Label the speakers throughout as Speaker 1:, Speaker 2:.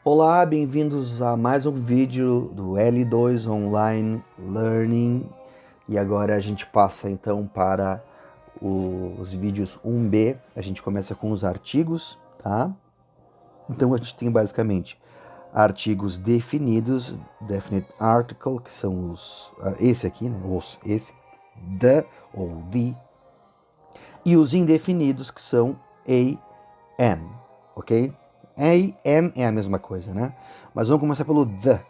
Speaker 1: Olá, bem-vindos a mais um vídeo do L2 Online Learning. E agora a gente passa então para os vídeos 1B. A gente começa com os artigos, tá? Então a gente tem basicamente artigos definidos, definite article, que são esse aqui, né? Esse, the ou the, e os indefinidos, que são a, an, ok? A e an é a mesma coisa, né? Mas vamos começar pelo the.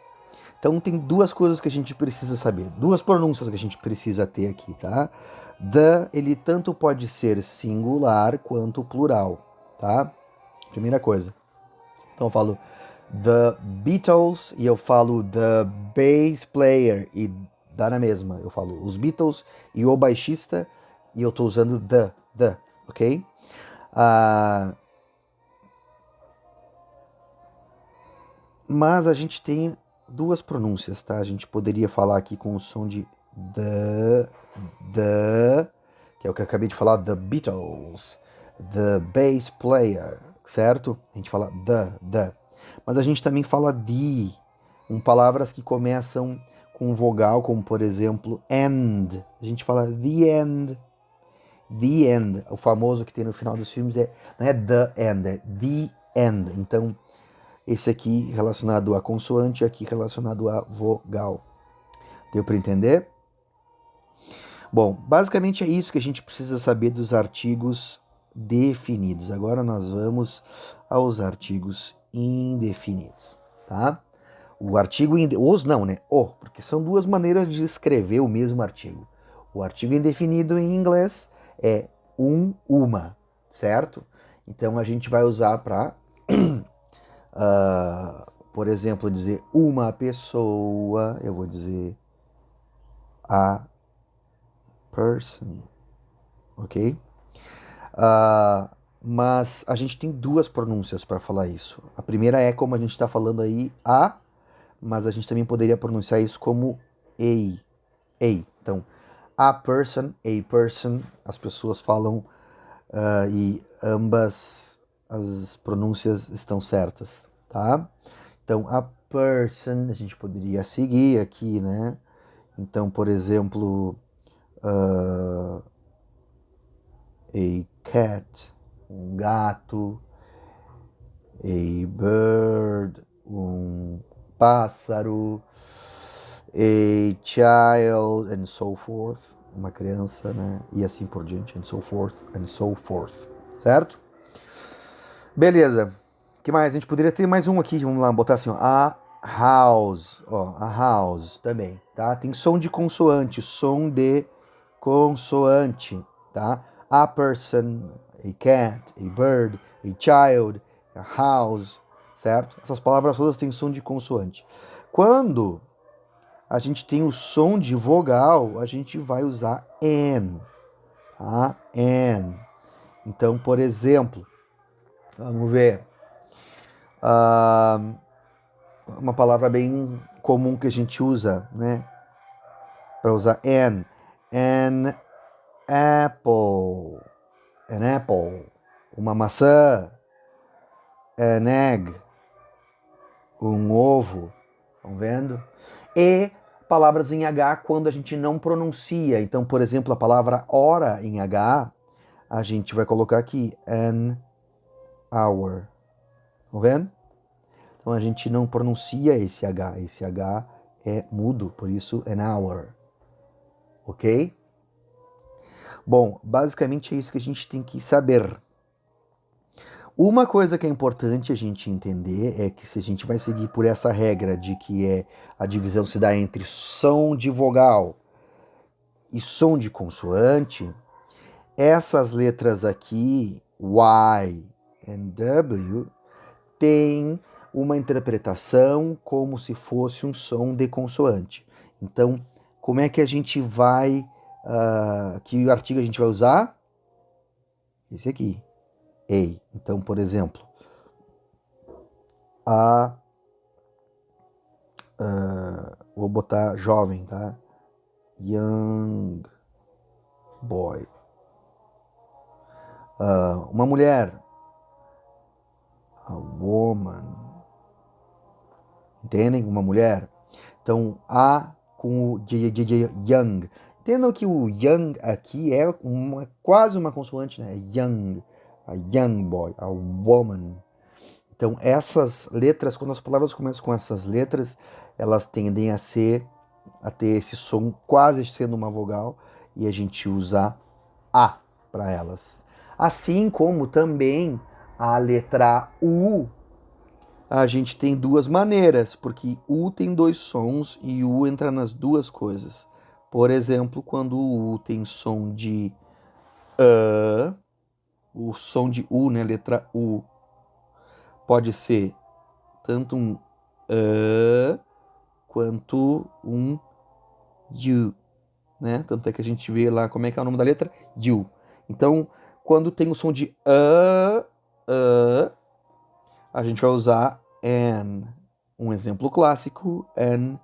Speaker 1: Então tem duas coisas que a gente precisa saber, duas pronúncias que a gente precisa ter aqui, tá? The, ele tanto pode ser singular quanto plural, tá? Primeira coisa. Então eu falo The Beatles e eu falo The Bass Player e dá na mesma. Eu falo os Beatles e o baixista e eu tô usando the, ok? Ah, mas a gente tem duas pronúncias, tá? A gente poderia falar aqui com o som de the, que é o que eu acabei de falar, The Beatles, The Bass Player, certo? A gente fala the. Mas a gente também fala de, com palavras que começam com vogal, como por exemplo, end. A gente fala the end. O famoso que tem no final dos filmes não é the end, é the end. Então, esse aqui relacionado a consoante, aqui relacionado a vogal. Deu para entender? Bom, basicamente é isso que a gente precisa saber dos artigos definidos. Agora nós vamos aos artigos indefinidos, tá? O artigo os não, né? O, porque são duas maneiras de escrever o mesmo artigo. O artigo indefinido em inglês é uma, certo? Então a gente vai usar para por exemplo, dizer uma pessoa, eu vou dizer a person, ok? Mas a gente tem duas pronúncias para falar isso. A primeira é como a gente está falando aí, a, mas a gente também poderia pronunciar isso como a. Então, a person, as pessoas falam e ambas as pronúncias estão certas, tá? Então, a person, a gente poderia seguir aqui, né? Então, por exemplo, a cat, um gato, a bird, um pássaro, a child, and so forth, uma criança, né? E assim por diante, and so forth, certo? Beleza. Que mais? A gente poderia ter mais um aqui, vamos lá, botar assim, ó, a house, ó, a house também, tá? Tem som de consoante, som de consoante, tá? A person, a cat, a bird, a child, a house, certo? Essas palavras todas têm som de consoante. Quando a gente tem o som de vogal, a gente vai usar an, tá? An. Então, por exemplo, vamos ver. Ah, uma palavra bem comum que a gente usa, né? Para usar an. An apple. An apple. Uma maçã. An egg. Um ovo. Estão vendo? E palavras em H quando a gente não pronuncia. Então, por exemplo, a palavra hora em H, a gente vai colocar aqui an hour. Estão vendo? Então a gente não pronuncia esse H. Esse H é mudo, por isso an hour. Ok? Bom, basicamente é isso que a gente tem que saber. Uma coisa que é importante a gente entender é que se a gente vai seguir por essa regra de que a divisão se dá entre som de vogal e som de consoante, essas letras aqui, Y e W, têm uma interpretação como se fosse um som de consoante. Então, como é que a gente vai, que artigo a gente vai usar? Esse aqui. A. Então, por exemplo, a. Vou botar jovem, tá? Young boy. Uma mulher. A woman. Entendem? Uma mulher. Então, A com o young. Entendam que o young aqui é quase uma consoante, né? Young. A young boy, a woman. Então, essas letras, quando as palavras começam com essas letras, elas tendem a ter esse som quase sendo uma vogal e a gente usa A para elas. Assim como também a letra U, a gente tem duas maneiras, porque U tem dois sons e U entra nas duas coisas. Por exemplo, quando o U tem som de o som de U, né, letra U, pode ser tanto um quanto um U, né? Tanto é que a gente vê lá como é que é o nome da letra, U. Então, quando tem o som de a gente vai usar an. Um exemplo clássico, an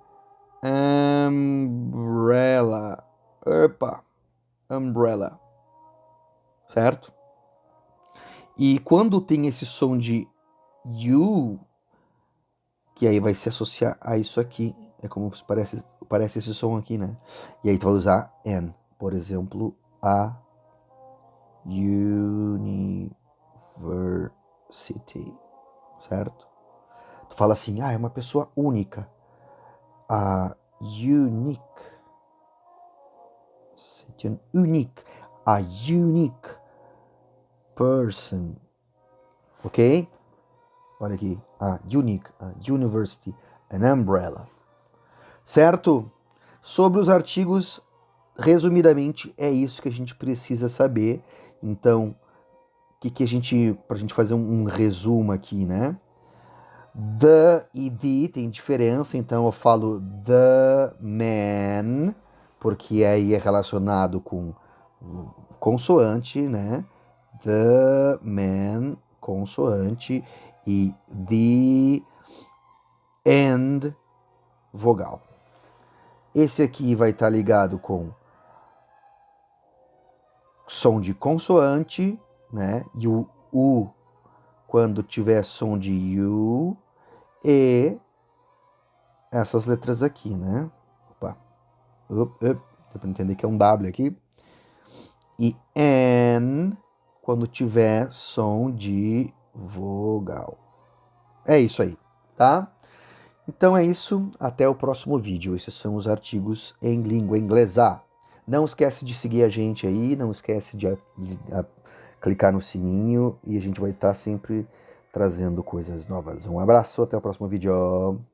Speaker 1: umbrella. Opa, umbrella, certo? E quando tem esse som de U, que aí vai se associar a isso aqui, é como parece esse som aqui, né? E aí tu vai usar an. Por exemplo, a university, certo? Tu fala assim, é uma pessoa única. A unique. C'est une unique. A unique person. Ok? Olha aqui. A unique. A university. An umbrella. Certo? Sobre os artigos, resumidamente, é isso que a gente precisa saber. Então, pra gente fazer um resumo aqui, né? The e the tem diferença, então eu falo the man, porque aí é relacionado com consoante, né? The man, consoante, e the and, vogal. Esse aqui vai estar ligado com som de consoante, né? E o U quando tiver som de U, e essas letras aqui, né? Opa. Dá pra entender que é um W aqui. E N quando tiver som de vogal. É isso aí, tá? Então é isso, até o próximo vídeo. Esses são os artigos em língua inglesa. Não esquece de seguir a gente aí, não esquece de clicar no sininho e a gente vai estar sempre trazendo coisas novas. Um abraço, até o próximo vídeo.